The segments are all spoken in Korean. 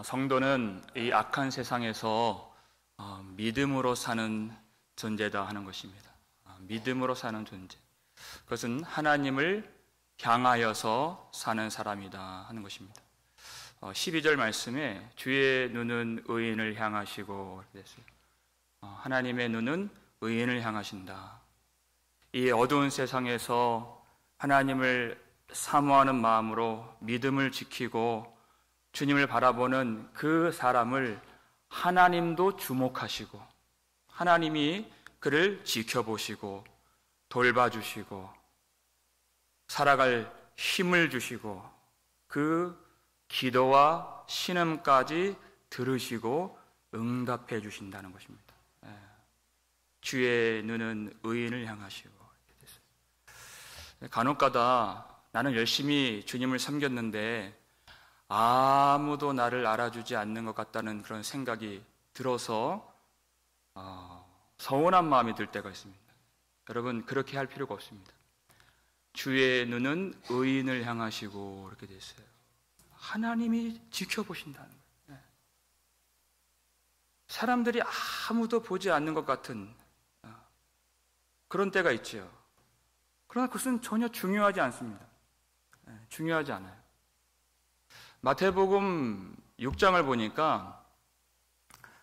성도는 이 악한 세상에서 믿음으로 사는 존재다 하는 것입니다. 믿음으로 사는 존재. 그것은 하나님을 향하여서 사는 사람이다 하는 것입니다. 12절 말씀에 주의 눈은 의인을 향하시고 이렇게 됐어요. 하나님의 눈은 의인을 향하신다. 이 어두운 세상에서 하나님을 사모하는 마음으로 믿음을 지키고 주님을 바라보는 그 사람을 하나님도 주목하시고 하나님이 그를 지켜보시고 돌봐주시고 살아갈 힘을 주시고 그 기도와 신음까지 들으시고 응답해 주신다는 것입니다. 주의 눈은 의인을 향하시고. 간혹가다 나는 열심히 주님을 섬겼는데 아무도 나를 알아주지 않는 것 같다는 그런 생각이 들어서 서운한 마음이 들 때가 있습니다. 여러분, 그렇게 할 필요가 없습니다. 주의 눈은 의인을 향하시고 이렇게 되어 있어요. 하나님이 지켜보신다는 거예요. 사람들이 아무도 보지 않는 것 같은 그런 때가 있죠. 그러나 그것은 전혀 중요하지 않습니다. 중요하지 않아요. 마태복음 6장을 보니까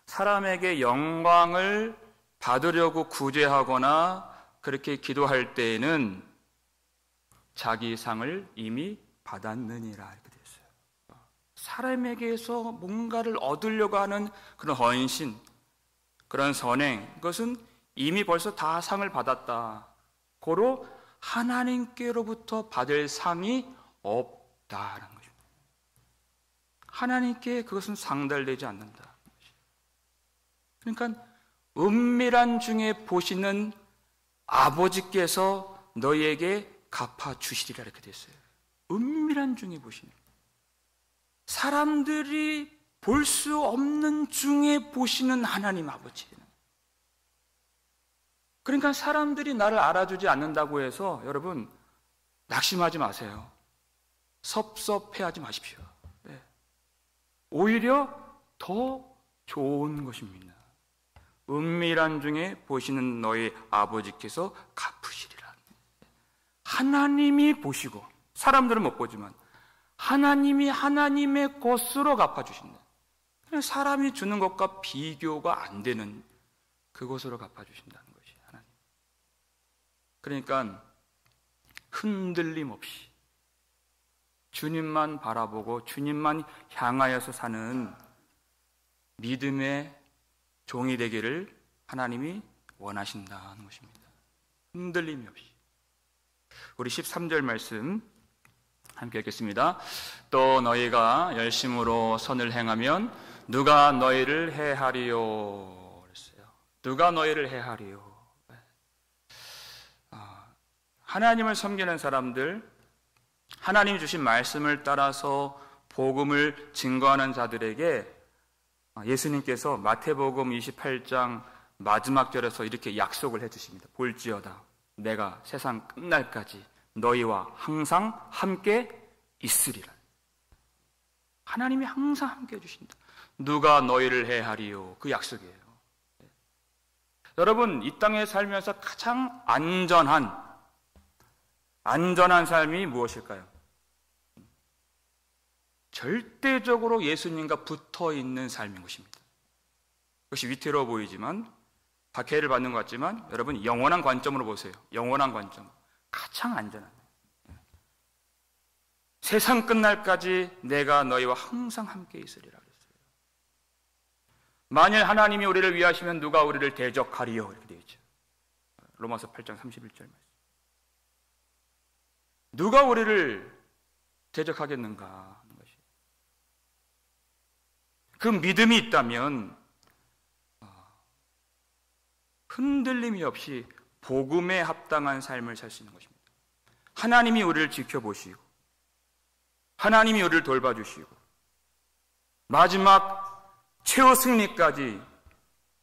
사람에게 영광을 받으려고 구제하거나 그렇게 기도할 때에는 자기 상을 이미 받았느니라 이렇게 되어 있어요. 사람에게서 뭔가를 얻으려고 하는 그런 헌신, 그런 선행, 그것은 이미 벌써 다 상을 받았다. 고로 하나님께로부터 받을 상이 없다라는 것입니다. 하나님께 그것은 상달되지 않는다. 그러니까 은밀한 중에 보시는 아버지께서 너희에게 갚아주시리라 이렇게 됐어요. 은밀한 중에 보시는, 사람들이 볼 수 없는 중에 보시는 하나님 아버지. 그러니까 사람들이 나를 알아주지 않는다고 해서 여러분 낙심하지 마세요. 섭섭해하지 마십시오. 오히려 더 좋은 것입니다. 은밀한 중에 보시는 너희 아버지께서 갚으시리라. 하나님이 보시고, 사람들은 못 보지만 하나님이 하나님의 것으로 갚아주신다. 사람이 주는 것과 비교가 안 되는 그것으로 갚아주신다는 것이 하나님. 그러니까 흔들림 없이 주님만 바라보고 주님만 향하여서 사는 믿음의 종이 되기를 하나님이 원하신다는 것입니다. 흔들림이 없이. 우리 13절 말씀 함께 읽겠습니다. 또 너희가 열심으로 선을 행하면 누가 너희를 해하리요? 그랬어요. 누가 너희를 해하리요? 하나님을 섬기는 사람들, 하나님이 주신 말씀을 따라서 복음을 증거하는 자들에게 예수님께서 마태복음 28장 마지막 절에서 이렇게 약속을 해주십니다. 볼지어다 내가 세상 끝날까지 너희와 항상 함께 있으리라. 하나님이 항상 함께 해주신다. 누가 너희를 해하리요? 그 약속이에요. 여러분, 이 땅에 살면서 가장 안전한 삶이 무엇일까요? 절대적으로 예수님과 붙어 있는 삶인 것입니다. 그것이 위태로워 보이지만, 박해를 받는 것 같지만, 여러분, 영원한 관점으로 보세요. 영원한 관점. 가장 안전한. 세상 끝날까지 내가 너희와 항상 함께 있으리라 그랬어요. 만일 하나님이 우리를 위하시면 누가 우리를 대적하리요? 이렇게 되어 있죠. 로마서 8장 31절 말씀. 누가 우리를 대적하겠는가 하는 것이. 그 믿음이 있다면 흔들림이 없이 복음에 합당한 삶을 살 수 있는 것입니다. 하나님이 우리를 지켜보시고 하나님이 우리를 돌봐주시고 마지막 최후 승리까지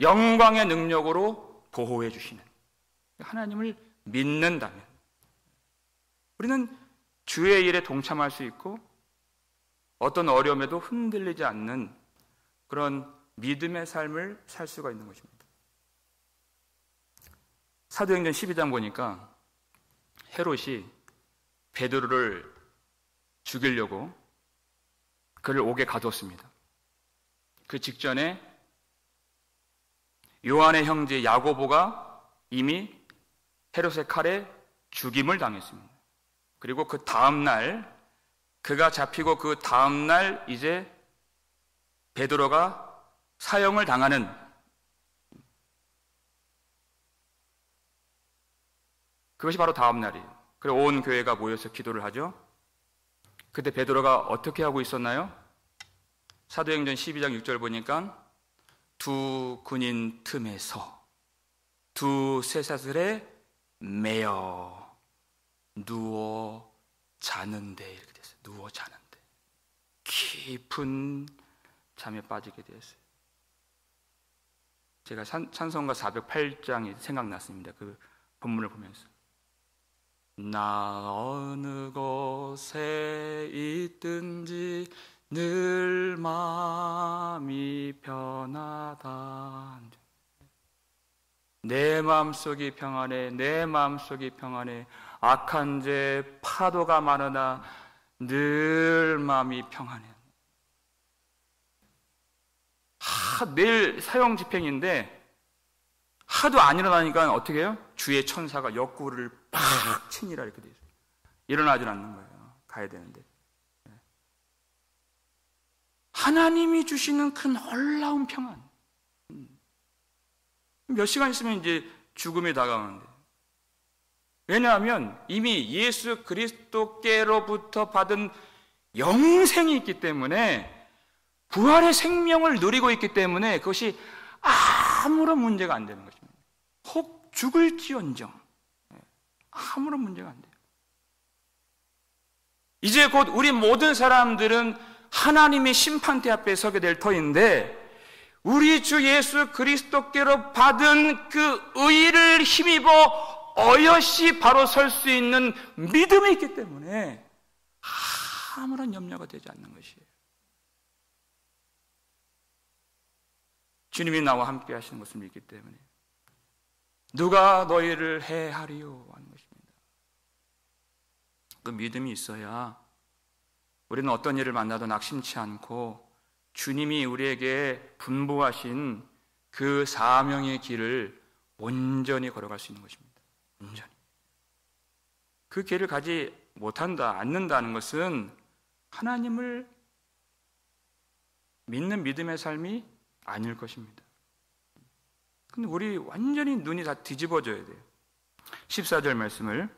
영광의 능력으로 보호해 주시는 하나님을 믿는다면 우리는 주의 일에 동참할 수 있고 어떤 어려움에도 흔들리지 않는 그런 믿음의 삶을 살 수가 있는 것입니다. 사도행전 12장 보니까 헤롯이 베드로를 죽이려고 그를 옥에 가두었습니다. 그 직전에 요한의 형제 야고보가 이미 헤롯의 칼에 죽임을 당했습니다. 그리고 그 다음날 그가 잡히고 그 다음날 이제 베드로가 사형을 당하는 그것이 바로 다음날이에요. 그리고 온 교회가 모여서 기도를 하죠. 그때 베드로가 어떻게 하고 있었나요? 사도행전 12장 6절 보니까 두 군인 틈에서 두 쇠사슬에 매여 누워 자는데 이렇게 됐어요. 누워 자는데 깊은 잠에 빠지게 되었어요. 제가 찬송가 408장이 생각났습니다. 그 본문을 보면서 나 어느 곳에 있든지 늘 마음이 편하다. 내 마음속이 평안해, 내 마음속이 평안해. 악한 죄 파도가 많으나 늘 마음이 평안해. 내일 사형 집행인데 하도 안 일어나니까 어떻게 해요? 주의 천사가 옆구리를 팍 치니라 이렇게 돼 있어요. 일어나질 않는 거예요. 가야 되는데. 하나님이 주시는 그 놀라운 평안. 몇 시간 있으면 이제 죽음이 다가오는데. 왜냐하면 이미 예수 그리스도께로부터 받은 영생이 있기 때문에 부활의 생명을 누리고 있기 때문에 그것이 아무런 문제가 안 되는 것입니다. 혹 죽을지언정 아무런 문제가 안 돼요. 이제 곧 우리 모든 사람들은 하나님의 심판대 앞에 서게 될 터인데 우리 주 예수 그리스도께로 받은 그 의를 힘입어 어여시 바로 설 수 있는 믿음이 있기 때문에 아무런 염려가 되지 않는 것이에요. 주님이 나와 함께 하시는 것을 믿기 때문에 누가 너희를 해하리요 하는 것입니다. 그 믿음이 있어야 우리는 어떤 일을 만나도 낙심치 않고 주님이 우리에게 분부하신 그 사명의 길을 온전히 걸어갈 수 있는 것입니다. 온전히. 그 길을 가지 못한다, 않는다는 것은 하나님을 믿는 믿음의 삶이 아닐 것입니다. 근데 우리 완전히 눈이 다 뒤집어져야 돼요. 14절 말씀을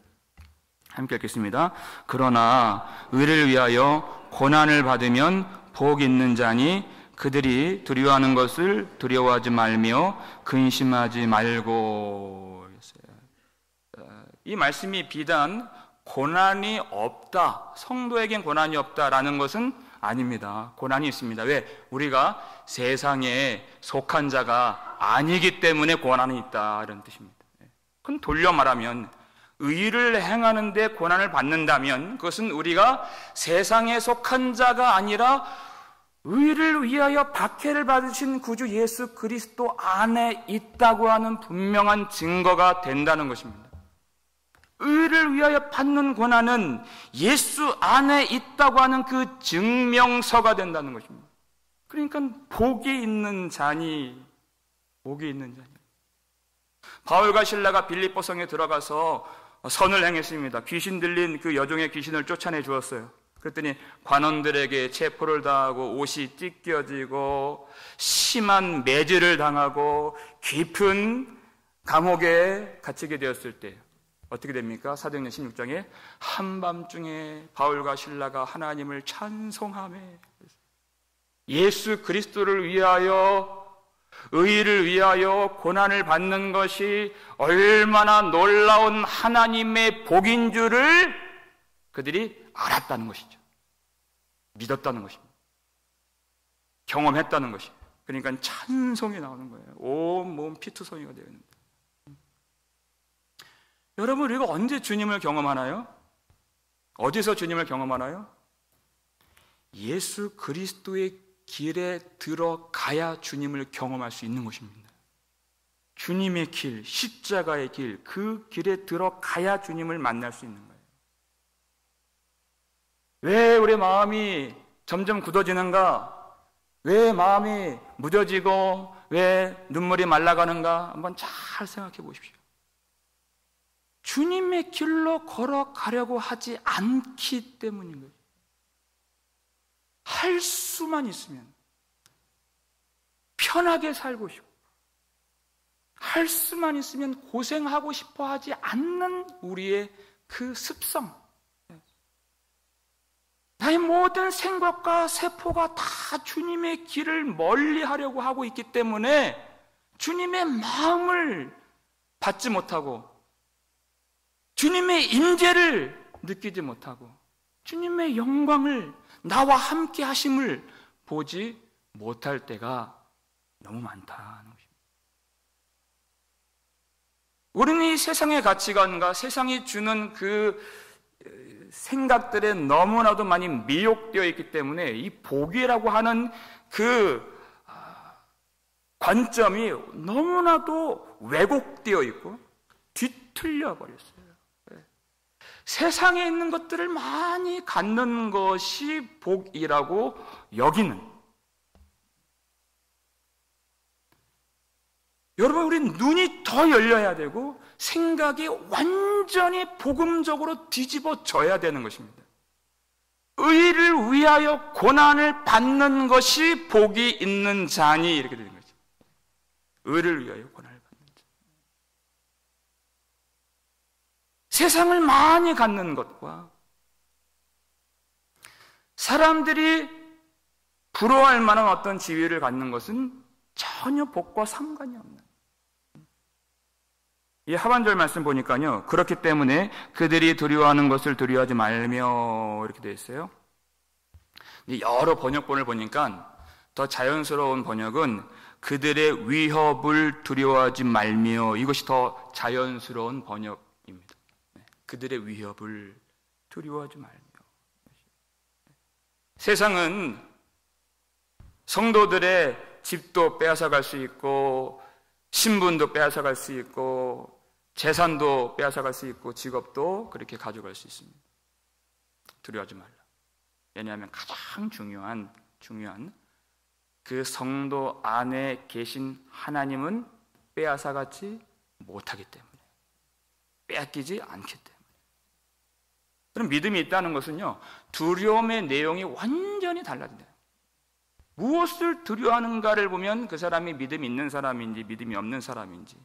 함께 읽겠습니다. 그러나 의를 위하여 고난을 받으면 복 있는 자니 그들이 두려워하는 것을 두려워하지 말며 근심하지 말고. 이 말씀이 비단 고난이 없다, 성도에겐 고난이 없다라는 것은 아닙니다. 고난이 있습니다. 왜? 우리가 세상에 속한 자가 아니기 때문에 고난이 있다 이런 뜻입니다. 그건 돌려 말하면 의를 행하는데 고난을 받는다면 그것은 우리가 세상에 속한 자가 아니라 의를 위하여 박해를 받으신 구주 예수 그리스도 안에 있다고 하는 분명한 증거가 된다는 것입니다. 의를 위하여 받는 고난은 예수 안에 있다고 하는 그 증명서가 된다는 것입니다. 그러니까 복이 있는 자니, 복이 있는 자니. 바울과 실라가 빌립보 성에 들어가서 선을 행했습니다. 귀신 들린 그 여종의 귀신을 쫓아내 주었어요. 그랬더니 관원들에게 체포를 당하고 옷이 찢겨지고 심한 매질을 당하고 깊은 감옥에 갇히게 되었을 때 어떻게 됩니까? 사도행전 16장에 한밤중에 바울과 실라가 하나님을 찬송하며 예수 그리스도를 위하여 의를 위하여 고난을 받는 것이 얼마나 놀라운 하나님의 복인 줄을 그들이 알았다는 것이죠. 믿었다는 것입니다. 경험했다는 것입니다. 그러니까 찬송이 나오는 거예요. 온 몸 피투성이가 되어 있는 거예요. 여러분, 우리가 언제 주님을 경험하나요? 어디서 주님을 경험하나요? 예수 그리스도의 길에 들어가야 주님을 경험할 수 있는 것입니다. 주님의 길, 십자가의 길, 그 길에 들어가야 주님을 만날 수 있는 거예요. 왜 우리 마음이 점점 굳어지는가? 왜 마음이 무뎌지고 왜 눈물이 말라가는가? 한번 잘 생각해 보십시오. 주님의 길로 걸어가려고 하지 않기 때문인 거예요. 할 수만 있으면 편하게 살고 싶고 할 수만 있으면 고생하고 싶어 하지 않는 우리의 그 습성, 나의 모든 생각과 세포가 다 주님의 길을 멀리 하려고 하고 있기 때문에 주님의 마음을 받지 못하고 주님의 임재를 느끼지 못하고 주님의 영광을, 나와 함께 하심을 보지 못할 때가 너무 많다는 것입니다. 우리는 이 세상의 가치관과 세상이 주는 그 생각들에 너무나도 많이 미혹되어 있기 때문에 이 복이라고 하는 그 관점이 너무나도 왜곡되어 있고 뒤틀려 버렸어요. 세상에 있는 것들을 많이 갖는 것이 복이라고 여기는, 여러분, 우리 눈이 더 열려야 되고 생각이 완전히 복음적으로 뒤집어져야 되는 것입니다. 의를 위하여 고난을 받는 것이 복이 있는 자니, 이렇게 되는 거죠. 의를 위하여 고난을 받는 자. 세상을 많이 갖는 것과 사람들이 부러워할 만한 어떤 지위를 갖는 것은 전혀 복과 상관이 없는, 이 하반절 말씀 보니까요, 그렇기 때문에 그들이 두려워하는 것을 두려워하지 말며, 이렇게 되어 있어요. 여러 번역본을 보니까 더 자연스러운 번역은 그들의 위협을 두려워하지 말며, 이것이 더 자연스러운 번역입니다. 그들의 위협을 두려워하지 말며. 세상은 성도들의 집도 빼앗아갈 수 있고 신분도 빼앗아갈 수 있고 재산도 빼앗아갈 수 있고 직업도 그렇게 가져갈 수 있습니다. 두려워하지 말라. 왜냐하면 가장 중요한 그 성도 안에 계신 하나님은 빼앗아가지 못하기 때문에, 빼앗기지 않기 때문에. 그럼 믿음이 있다는 것은요, 두려움의 내용이 완전히 달라진다. 무엇을 두려워하는가를 보면 그 사람이 믿음이 있는 사람인지 믿음이 없는 사람인지.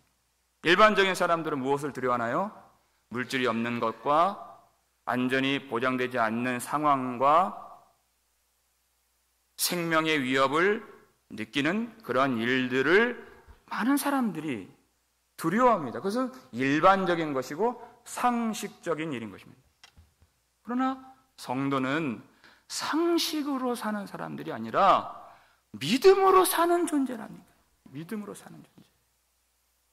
일반적인 사람들은 무엇을 두려워하나요? 물질이 없는 것과 안전이 보장되지 않는 상황과 생명의 위협을 느끼는 그런 일들을 많은 사람들이 두려워합니다. 그것은 일반적인 것이고 상식적인 일인 것입니다. 그러나 성도는 상식으로 사는 사람들이 아니라 믿음으로 사는 존재랍니다. 믿음으로 사는 존재.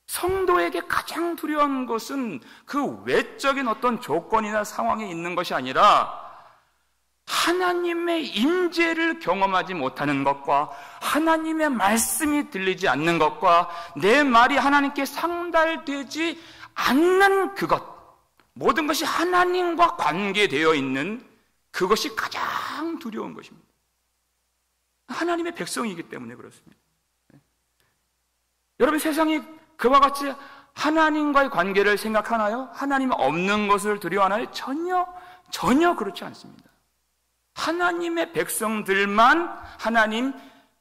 성도에게 가장 두려운 것은 그 외적인 어떤 조건이나 상황에 있는 것이 아니라 하나님의 임재를 경험하지 못하는 것과 하나님의 말씀이 들리지 않는 것과 내 말이 하나님께 상달되지 않는 그것, 모든 것이 하나님과 관계되어 있는 그것이 가장 두려운 것입니다. 하나님의 백성이기 때문에 그렇습니다. 여러분, 세상이 그와 같이 하나님과의 관계를 생각하나요? 하나님 없는 것을 두려워하나요? 전혀 그렇지 않습니다. 하나님의 백성들만 하나님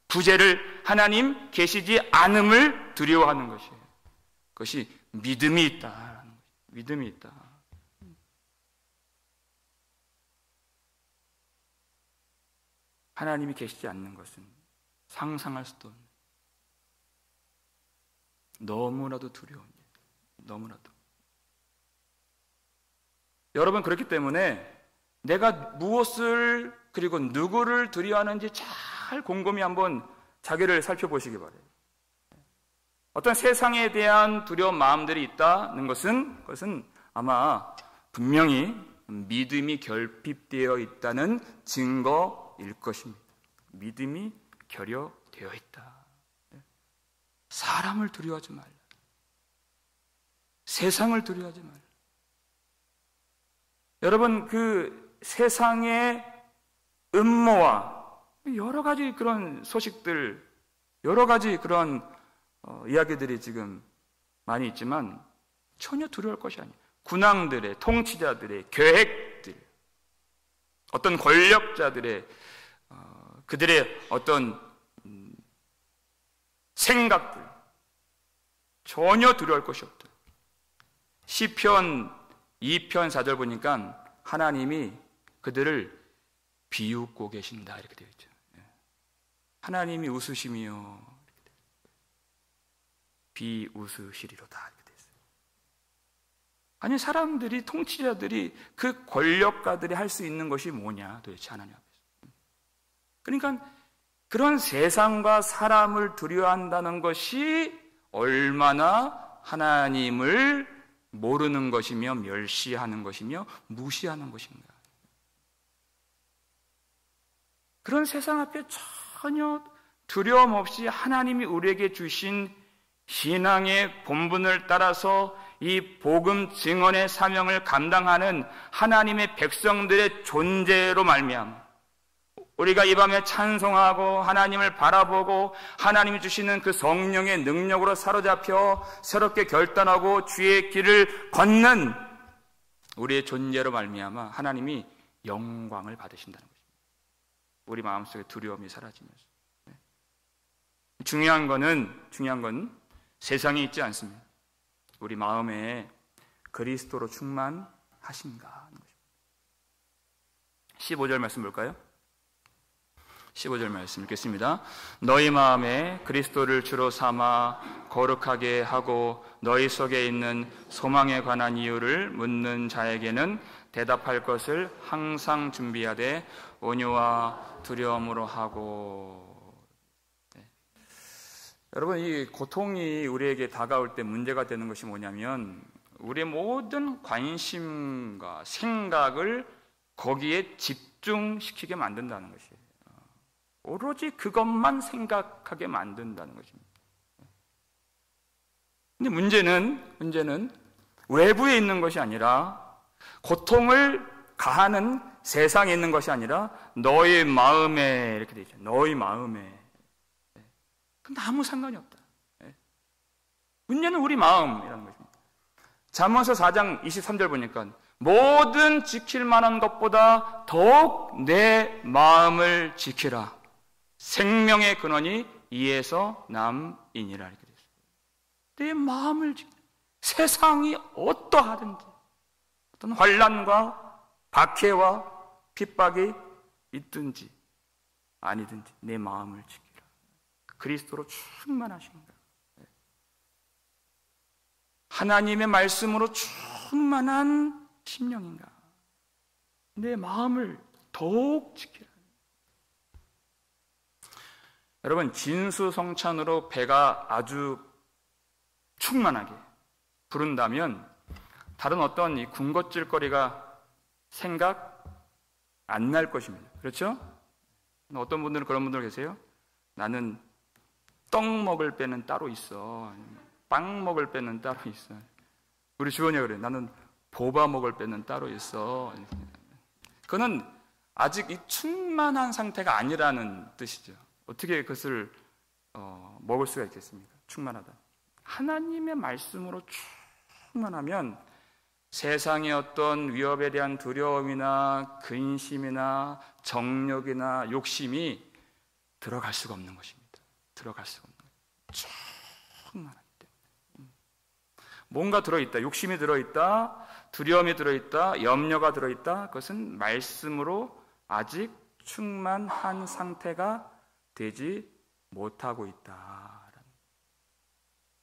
부재를, 하나님 계시지 않음을 두려워하는 것이에요. 그것이 믿음이 있다라는 것이에요. 믿음이 있다. 하나님이 계시지 않는 것은 상상할 수도 없는, 너무나도 두려운 일, 너무나도. 여러분, 그렇기 때문에 내가 무엇을 그리고 누구를 두려워하는지 잘 곰곰이 한번 자기를 살펴보시기 바라요. 어떤 세상에 대한 두려운 마음들이 있다는 것은, 그것은 아마 분명히 믿음이 결핍되어 있다는 증거 너일 것입니다. 믿음이 결여되어 있다. 사람을 두려워하지 말라. 세상을 두려워하지 말라. 여러분, 그 세상의 음모와 여러 가지 그런 소식들, 여러 가지 그런 이야기들이 지금 많이 있지만 전혀 두려울 것이 아니에요. 군왕들의, 통치자들의 계획들, 어떤 권력자들의 그들의 어떤 생각들, 전혀 두려울 것이 없다. 시편 2편 4절 보니까 하나님이 그들을 비웃고 계신다 이렇게 되어 있죠. 하나님이 웃으시며 비웃으시리로다 이렇게 되어 있어요. 아니, 사람들이, 통치자들이, 그 권력가들이 할 수 있는 것이 뭐냐 도대체 하나님 앞에서. 그러니까 그런 세상과 사람을 두려워한다는 것이 얼마나 하나님을 모르는 것이며 멸시하는 것이며 무시하는 것인가. 그런 세상 앞에 전혀 두려움 없이 하나님이 우리에게 주신 신앙의 본분을 따라서 이 복음 증언의 사명을 감당하는 하나님의 백성들의 존재로 말미암아 우리가 이 밤에 찬송하고 하나님을 바라보고 하나님이 주시는 그 성령의 능력으로 사로잡혀 새롭게 결단하고 주의 길을 걷는 우리의 존재로 말미암아 하나님이 영광을 받으신다는 것입니다. 우리 마음속에 두려움이 사라지면서. 중요한 건 세상에 있지 않습니다. 우리 마음에 그리스도로 충만하신가 하는 것입니다. 15절 말씀 볼까요? 15절 말씀 읽겠습니다. 너희 마음에 그리스도를 주로 삼아 거룩하게 하고 너희 속에 있는 소망에 관한 이유를 묻는 자에게는 대답할 것을 항상 준비하되 온유와 두려움으로 하고. 여러분, 이 고통이 우리에게 다가올 때 문제가 되는 것이 뭐냐면 우리의 모든 관심과 생각을 거기에 집중시키게 만든다는 것이에요. 오로지 그것만 생각하게 만든다는 것입니다. 근데 문제는 외부에 있는 것이 아니라, 고통을 가하는 세상에 있는 것이 아니라 너의 마음에 이렇게 되어 있죠. 너의 마음에. 근데 아무 상관이 없다. 문제는 우리 마음이라는 것입니다. 잠언서 4장 23절 보니까 모든 지킬 만한 것보다 더욱 내 마음을 지키라. 생명의 근원이 이에서 남이니라. 이렇게 되어 있어요. 내 마음을 지키라. 세상이 어떠하든지 어떤 환난과 박해와 핍박이 있든지 아니든지 내 마음을 지키라. 그리스도로 충만하신가. 하나님의 말씀으로 충만한 심령인가. 내 마음을 더욱 지키라. 여러분, 진수성찬으로 배가 아주 충만하게 부른다면 다른 어떤 이 군것질거리가 생각 안 날 것입니다. 그렇죠? 어떤 분들은 그런 분들 계세요. 나는 떡 먹을 배는 따로 있어. 빵 먹을 배는 따로 있어. 우리 주원이가 그래요. 나는 보바 먹을 배는 따로 있어. 그거는 아직 이 충만한 상태가 아니라는 뜻이죠. 어떻게 그것을 먹을 수가 있겠습니까? 충만하다. 하나님의 말씀으로 충만하면 세상의 어떤 위협에 대한 두려움이나 근심이나 정욕이나 욕심이 들어갈 수가 없는 것입니다. 들어갈 수가 없는 거예요. 충만하기 때문에. 뭔가 들어있다. 욕심이 들어있다. 두려움이 들어있다. 염려가 들어있다. 그것은 말씀으로 아직 충만한 상태가 되지 못하고 있다.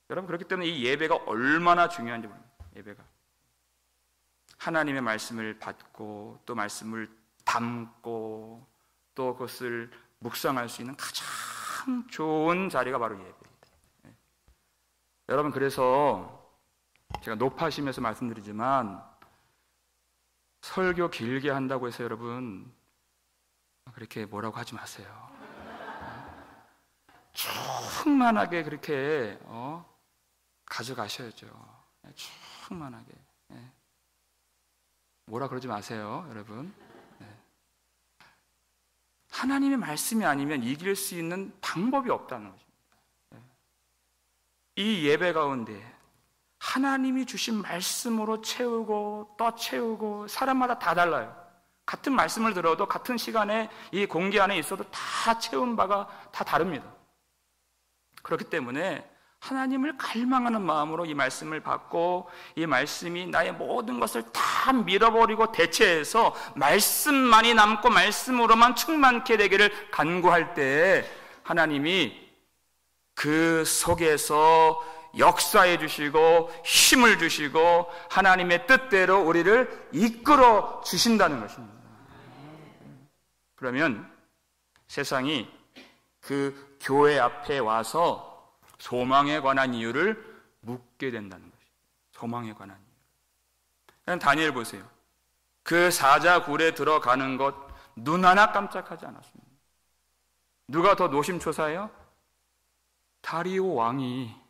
여러분, 그렇기 때문에 이 예배가 얼마나 중요한지 모릅니다. 예배가 하나님의 말씀을 받고 또 말씀을 담고 또 그것을 묵상할 수 있는 가장 좋은 자리가 바로 예배입니다. 여러분, 그래서 제가 높아심에서 말씀드리지만 설교 길게 한다고 해서 여러분 그렇게 뭐라고 하지 마세요. 충만하게 그렇게 가져가셔야죠. 충만하게. 뭐라 그러지 마세요, 여러분. 하나님의 말씀이 아니면 이길 수 있는 방법이 없다는 것입니다. 이 예배 가운데 하나님이 주신 말씀으로 채우고 떠채우고, 사람마다 다 달라요. 같은 말씀을 들어도 같은 시간에 이 공기 안에 있어도 다 채운 바가 다 다릅니다. 그렇기 때문에 하나님을 갈망하는 마음으로 이 말씀을 받고, 이 말씀이 나의 모든 것을 다 밀어버리고 대체해서 말씀만이 남고 말씀으로만 충만케 되기를 간구할 때, 하나님이 그 속에서 역사해 주시고 힘을 주시고 하나님의 뜻대로 우리를 이끌어 주신다는 것입니다. 그러면 세상이 그 교회 앞에 와서 소망에 관한 이유를 묻게 된다는 것입니다. 소망에 관한 이유. 다니엘 보세요. 그 사자굴에 들어가는 것 눈 하나 깜짝하지 않았습니다. 누가 더 노심초사해요? 다리오 왕이.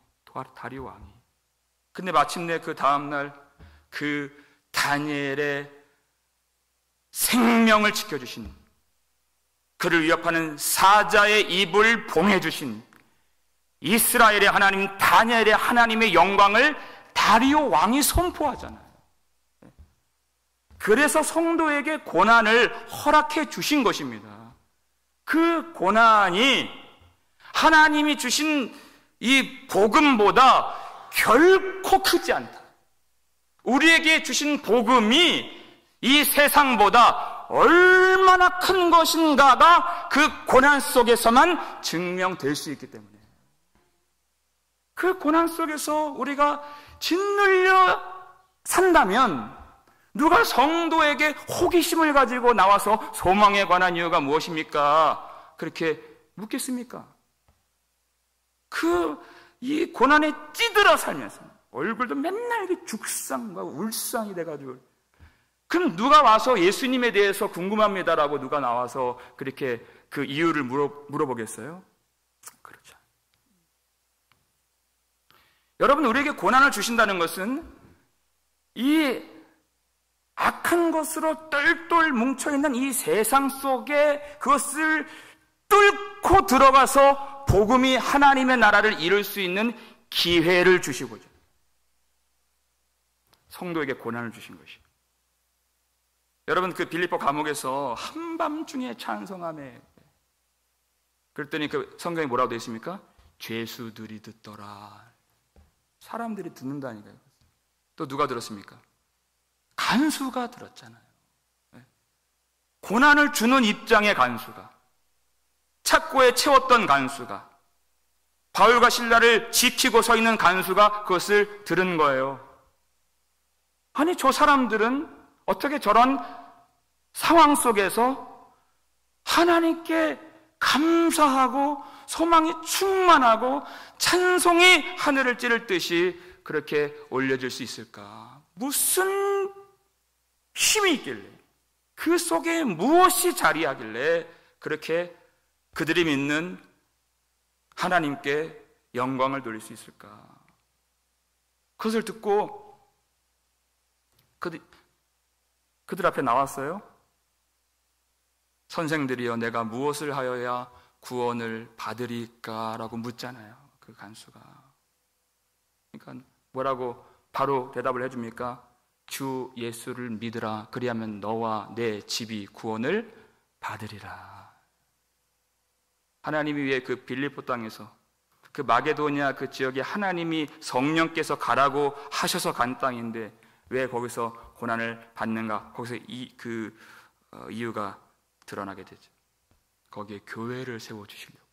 근데 마침내 그 다음날 그 다니엘의 생명을 지켜주신, 그를 위협하는 사자의 입을 봉해주신 이스라엘의 하나님, 다니엘의 하나님의 영광을 다리오 왕이 선포하잖아요. 그래서 성도에게 고난을 허락해 주신 것입니다. 그 고난이 하나님이 주신 이 복음보다 결코 크지 않다. 우리에게 주신 복음이 이 세상보다 얼마나 큰 것인가가 그 고난 속에서만 증명될 수 있기 때문에, 그 고난 속에서 우리가 짓눌려 산다면 누가 성도에게 호기심을 가지고 나와서 소망에 관한 이유가 무엇입니까? 그렇게 묻겠습니까? 이 고난에 찌들어 살면서 얼굴도 맨날 죽상과 울상이 돼가지고, 그럼 누가 와서 예수님에 대해서 궁금합니다라고 누가 나와서 그렇게 그 이유를 물어보겠어요? 그렇죠. 여러분, 우리에게 고난을 주신다는 것은 이 악한 것으로 똘똘 뭉쳐있는 이 세상 속에 그것을 뚫고 들어가서 복음이 하나님의 나라를 이룰 수 있는 기회를 주시고자 성도에게 고난을 주신 것이에요. 여러분, 그 빌립보 감옥에서 한밤중에 찬송하며, 그랬더니 그 성경에 뭐라고 되어 있습니까? 죄수들이 듣더라. 사람들이 듣는다니까요. 또 누가 들었습니까? 간수가 들었잖아요. 고난을 주는 입장의 간수가, 착고에 채웠던 간수가, 바울과 실라를 지키고 서 있는 간수가 그것을 들은 거예요. 아니, 저 사람들은 어떻게 저런 상황 속에서 하나님께 감사하고 소망이 충만하고 찬송이 하늘을 찌를 듯이 그렇게 올려질 수 있을까? 무슨 힘이 있길래, 그 속에 무엇이 자리하길래 그렇게 그들이 믿는 하나님께 영광을 돌릴 수 있을까? 그것을 듣고 그들 앞에 나왔어요. 선생들이여, 내가 무엇을 하여야 구원을 받으리까? 라고 묻잖아요, 그 간수가. 그러니까 뭐라고 바로 대답을 해줍니까? 주 예수를 믿으라. 그리하면 너와 내 집이 구원을 받으리라. 하나님이 왜 그 빌립보 땅에서, 그 마게도니아 그 지역에 하나님이 성령께서 가라고 하셔서 간 땅인데 왜 거기서 고난을 받는가? 거기서 이유가 드러나게 되죠. 거기에 교회를 세워주시려고.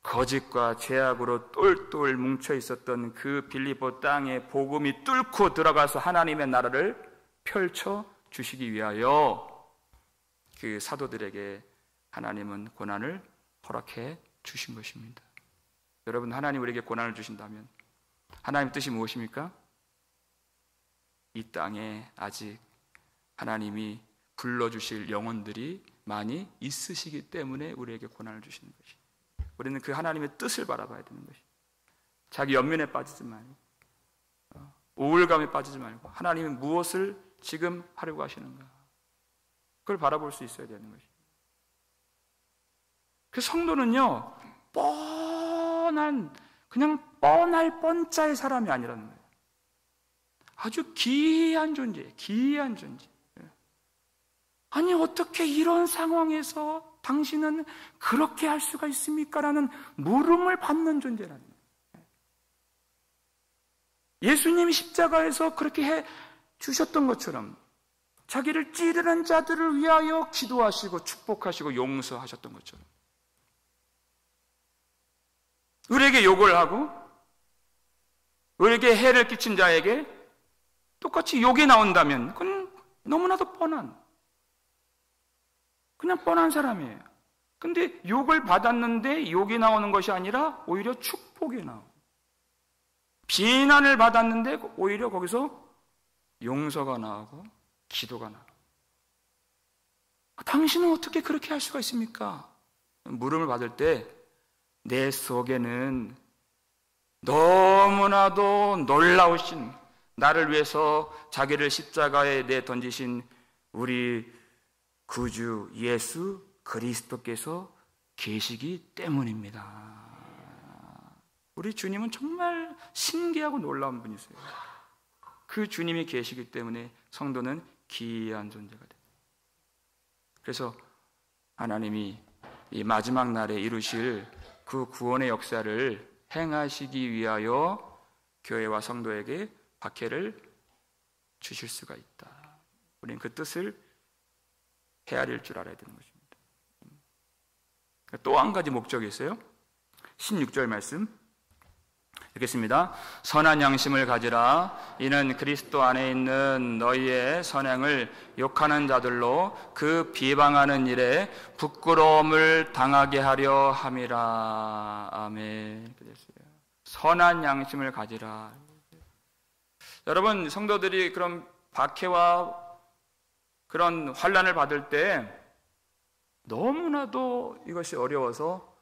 거짓과 죄악으로 똘똘 뭉쳐 있었던 그 빌립보 땅에 복음이 뚫고 들어가서 하나님의 나라를 펼쳐 주시기 위하여 그 사도들에게 하나님은 고난을 허락해 주신 것입니다. 여러분, 하나님 우리에게 고난을 주신다면 하나님 뜻이 무엇입니까? 이 땅에 아직 하나님이 불러주실 영혼들이 많이 있으시기 때문에 우리에게 고난을 주시는 것이. 우리는 그 하나님의 뜻을 바라봐야 되는 것이. 자기 연민에 빠지지 말고, 우울감에 빠지지 말고, 하나님이 무엇을 지금 하려고 하시는가, 그걸 바라볼 수 있어야 되는 것이. 그 성도는요, 그냥 뻔할 뻔짜의 사람이 아니라는 거예요. 아주 기이한 존재예요. 기이한 존재. 아니, 어떻게 이런 상황에서 당신은 그렇게 할 수가 있습니까? 라는 물음을 받는 존재라는 거예요. 예수님이 십자가에서 그렇게 해 주셨던 것처럼 자기를 찌르는 자들을 위하여 기도하시고 축복하시고 용서하셨던 것처럼 우리에게 욕을 하고 우리에게 해를 끼친 자에게 똑같이 욕이 나온다면 그건 너무나도 그냥 뻔한 사람이에요. 근데 욕을 받았는데 욕이 나오는 것이 아니라 오히려 축복이 나오고, 비난을 받았는데 오히려 거기서 용서가 나오고 기도가 나오고. 당신은 어떻게 그렇게 할 수가 있습니까? 물음을 받을 때 내 속에는 너무나도 놀라우신, 나를 위해서 자기를 십자가에 내 던지신 우리 구주 예수 그리스도께서 계시기 때문입니다. 우리 주님은 정말 신기하고 놀라운 분이세요. 그 주님이 계시기 때문에 성도는 기이한 존재가 됩니다. 그래서 하나님이 이 마지막 날에 이루실 그 구원의 역사를 행하시기 위하여 교회와 성도에게 박해를 주실 수가 있다. 우리는 그 뜻을 헤아릴 줄 알아야 되는 것입니다. 또 한 가지 목적이 있어요. 16절 말씀 읽겠습니다. 선한 양심을 가지라. 이는 그리스도 안에 있는 너희의 선행을 욕하는 자들로 그 비방하는 일에 부끄러움을 당하게 하려 함이라. 아멘. 선한 양심을 가지라. 여러분, 성도들이 그런 박해와 그런 환난을 받을 때 너무나도 이것이 어려워서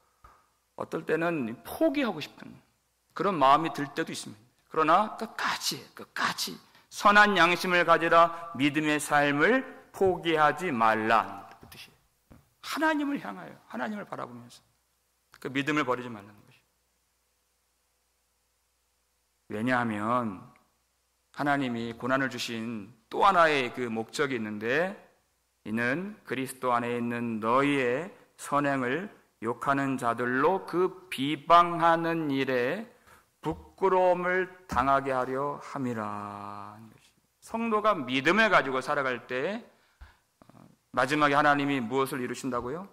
어떨 때는 포기하고 싶은 그런 마음이 들 때도 있습니다. 그러나 끝까지 선한 양심을 가지라. 믿음의 삶을 포기하지 말라. 그 뜻이에요. 하나님을 향하여, 하나님을 바라보면서 그 믿음을 버리지 말라는 것이에요. 왜냐하면 하나님이 고난을 주신 또 하나의 그 목적이 있는데, 이는 그리스도 안에 있는 너희의 선행을 욕하는 자들로 그 비방하는 일에 부끄러움을 당하게 하려 함이라. 성도가 믿음을 가지고 살아갈 때 마지막에 하나님이 무엇을 이루신다고요?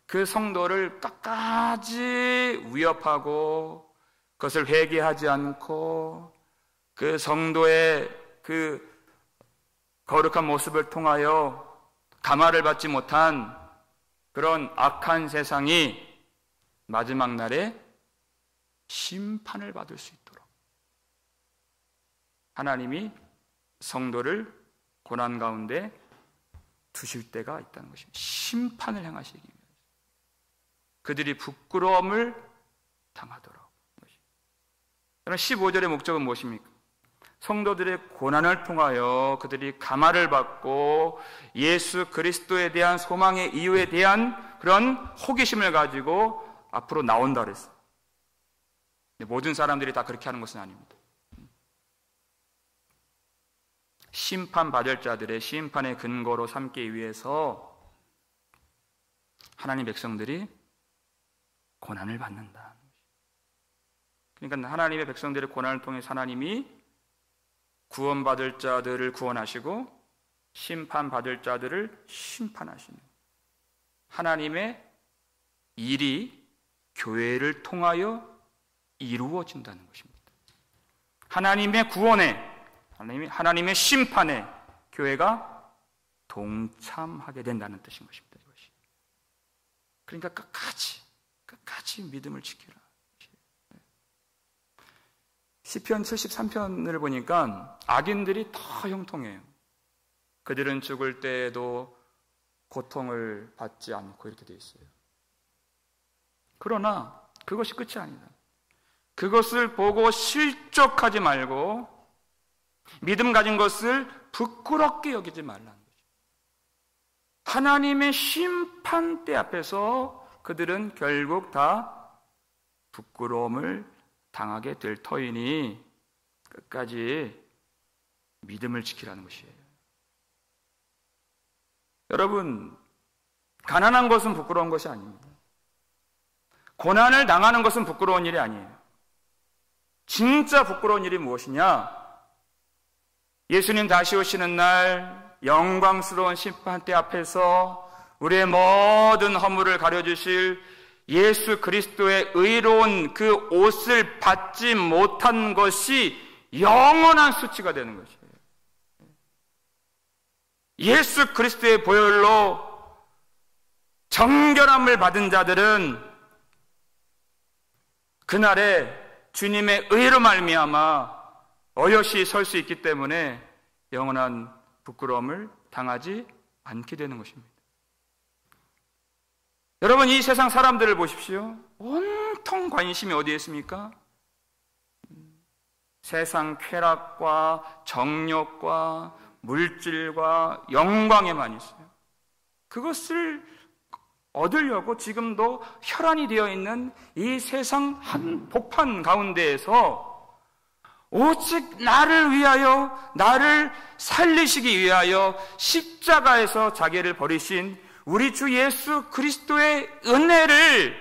그 성도를 끝까지 위협하고 그것을 회개하지 않고 그 성도의 그 거룩한 모습을 통하여 감화를 받지 못한 그런 악한 세상이 마지막 날에 심판을 받을 수 있도록 하나님이 성도를 고난 가운데 두실 때가 있다는 것입니다. 심판을 행하시기 위해서 그들이 부끄러움을 당하도록. 그럼 15절의 목적은 무엇입니까? 성도들의 고난을 통하여 그들이 감화를 받고 예수 그리스도에 대한 소망의 이유에 대한 그런 호기심을 가지고 앞으로 나온다 그랬어요. 모든 사람들이 다 그렇게 하는 것은 아닙니다. 심판받을 자들의 심판의 근거로 삼기 위해서 하나님 백성들이 고난을 받는다. 그러니까 하나님의 백성들의 고난을 통해서 하나님이 구원받을 자들을 구원하시고 심판받을 자들을 심판하시는 하나님의 일이 교회를 통하여 이루어진다는 것입니다. 하나님의 구원에, 하나님의 심판에 교회가 동참하게 된다는 뜻인 것입니다. 이것이. 그러니까 끝까지 믿음을 지키라. 시편 73편을 보니까 악인들이 더 형통해요. 그들은 죽을 때에도 고통을 받지 않고 이렇게 되어 있어요. 그러나 그것이 끝이 아니다. 그것을 보고 실족하지 말고 믿음 가진 것을 부끄럽게 여기지 말라는 거죠. 하나님의 심판대 앞에서 그들은 결국 다 부끄러움을 당하게 될 터이니 끝까지 믿음을 지키라는 것이에요. 여러분, 가난한 것은 부끄러운 것이 아닙니다. 고난을 당하는 것은 부끄러운 일이 아니에요. 진짜 부끄러운 일이 무엇이냐? 예수님 다시 오시는 날 영광스러운 심판대 앞에서 우리의 모든 허물을 가려주실 예수 그리스도의 의로운 그 옷을 받지 못한 것이 영원한 수치가 되는 것이에요. 예수 그리스도의 보혈로 정결함을 받은 자들은 그날에 주님의 의로 말미암아 어여시 설 수 있기 때문에 영원한 부끄러움을 당하지 않게 되는 것입니다. 여러분, 이 세상 사람들을 보십시오. 온통 관심이 어디에 있습니까? 세상 쾌락과 정욕과 물질과 영광에만 있어요. 그것을 얻으려고 지금도 혈안이 되어 있는 이 세상 한복판 가운데에서 오직 나를 위하여, 나를 살리시기 위하여 십자가에서 자기를 버리신 우리 주 예수 그리스도의 은혜를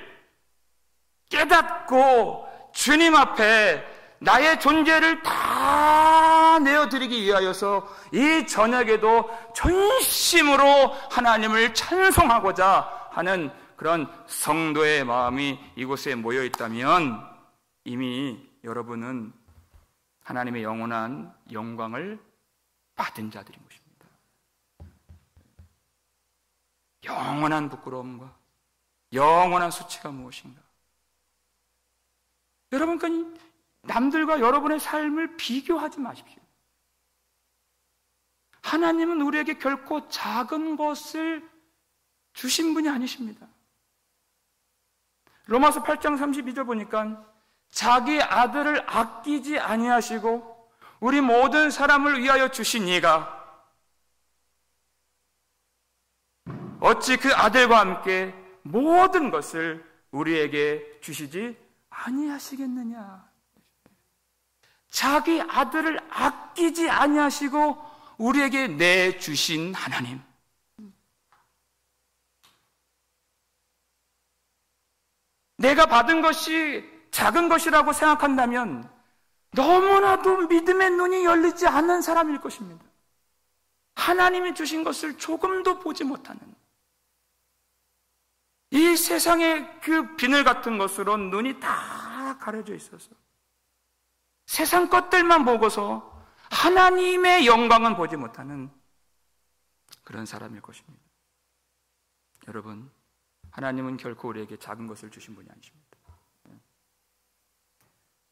깨닫고 주님 앞에 나의 존재를 다 내어드리기 위하여서 이 저녁에도 전심으로 하나님을 찬송하고자 하는 그런 성도의 마음이 이곳에 모여 있다면 이미 여러분은 하나님의 영원한 영광을 받은 자들인 것입니다. 영원한 부끄러움과 영원한 수치가 무엇인가? 여러분, 그 남들과 여러분의 삶을 비교하지 마십시오. 하나님은 우리에게 결코 작은 것을 주신 분이 아니십니다. 로마서 8장 32절 보니까 자기 아들을 아끼지 아니하시고 우리 모든 사람을 위하여 주신 이가 어찌 그 아들과 함께 모든 것을 우리에게 주시지 아니하시겠느냐. 자기 아들을 아끼지 아니하시고 우리에게 내주신 하나님. 내가 받은 것이 작은 것이라고 생각한다면 너무나도 믿음의 눈이 열리지 않는 사람일 것입니다. 하나님이 주신 것을 조금도 보지 못하는, 이 세상의 그 비늘 같은 것으로 눈이 다 가려져 있어서 세상 것들만 보고서 하나님의 영광은 보지 못하는 그런 사람일 것입니다. 여러분, 하나님은 결코 우리에게 작은 것을 주신 분이 아니십니다.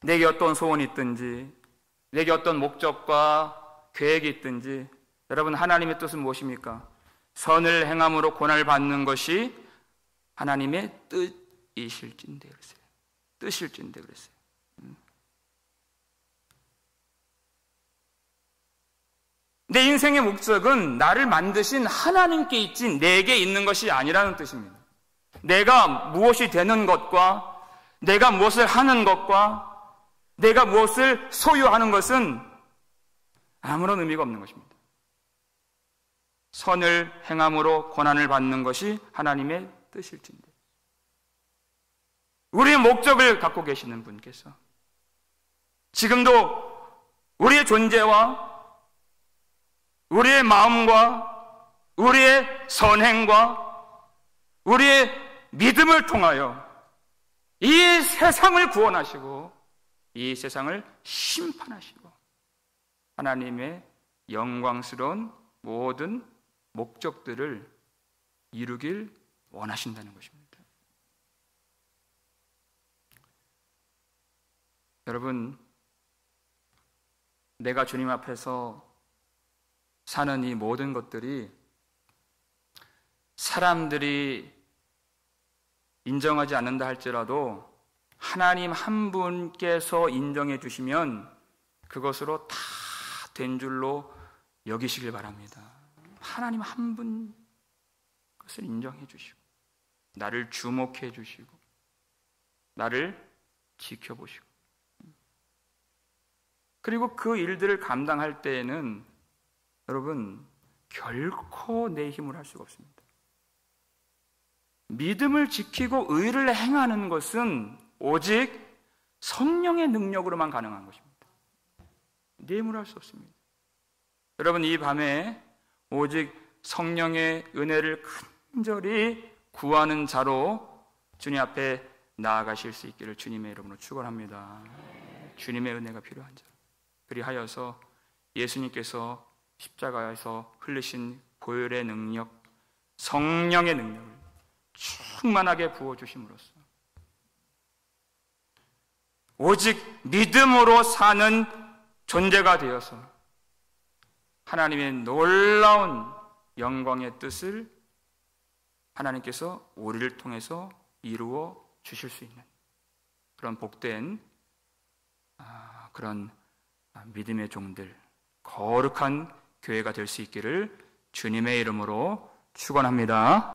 내게 어떤 소원이 있든지, 내게 어떤 목적과 계획이 있든지, 여러분, 하나님의 뜻은 무엇입니까? 선을 행함으로 고난을 받는 것이 하나님의 뜻이실진데 그랬어요. 뜻일진데 그랬어요. 내 인생의 목적은 나를 만드신 하나님께 있지 내게 있는 것이 아니라는 뜻입니다. 내가 무엇이 되는 것과 내가 무엇을 하는 것과 내가 무엇을 소유하는 것은 아무런 의미가 없는 것입니다. 선을 행함으로 고난을 받는 것이 하나님의 뜻일진데, 우리의 목적을 갖고 계시는 분께서 지금도 우리의 존재와 우리의 마음과 우리의 선행과 우리의 믿음을 통하여 이 세상을 구원하시고 이 세상을 심판하시고 하나님의 영광스러운 모든 목적들을 이루길 원하신다는 것입니다. 여러분, 내가 주님 앞에서 사는 이 모든 것들이 사람들이 인정하지 않는다 할지라도 하나님 한 분께서 인정해 주시면 그것으로 다 된 줄로 여기시길 바랍니다. 하나님 한 분 그것을 인정해 주시고 나를 주목해 주시고 나를 지켜보시고 그리고 그 일들을 감당할 때에는 여러분 결코 내 힘으로 할 수가 없습니다. 믿음을 지키고 의를 행하는 것은 오직 성령의 능력으로만 가능한 것입니다. 내 힘으로 할 수 없습니다. 여러분 이 밤에 오직 성령의 은혜를 간절히 구하는 자로 주님 앞에 나아가실 수 있기를 주님의 이름으로 축원합니다. 주님의 은혜가 필요한 자. 그리하여서 예수님께서 십자가에서 흘리신 보혈의 능력, 성령의 능력을 충만하게 부어주심으로써 오직 믿음으로 사는 존재가 되어서 하나님의 놀라운 영광의 뜻을 하나님께서 우리를 통해서 이루어 주실 수 있는 그런 복된 그런 믿음의 종들, 거룩한 교회가 될 수 있기를 주님의 이름으로 축원합니다.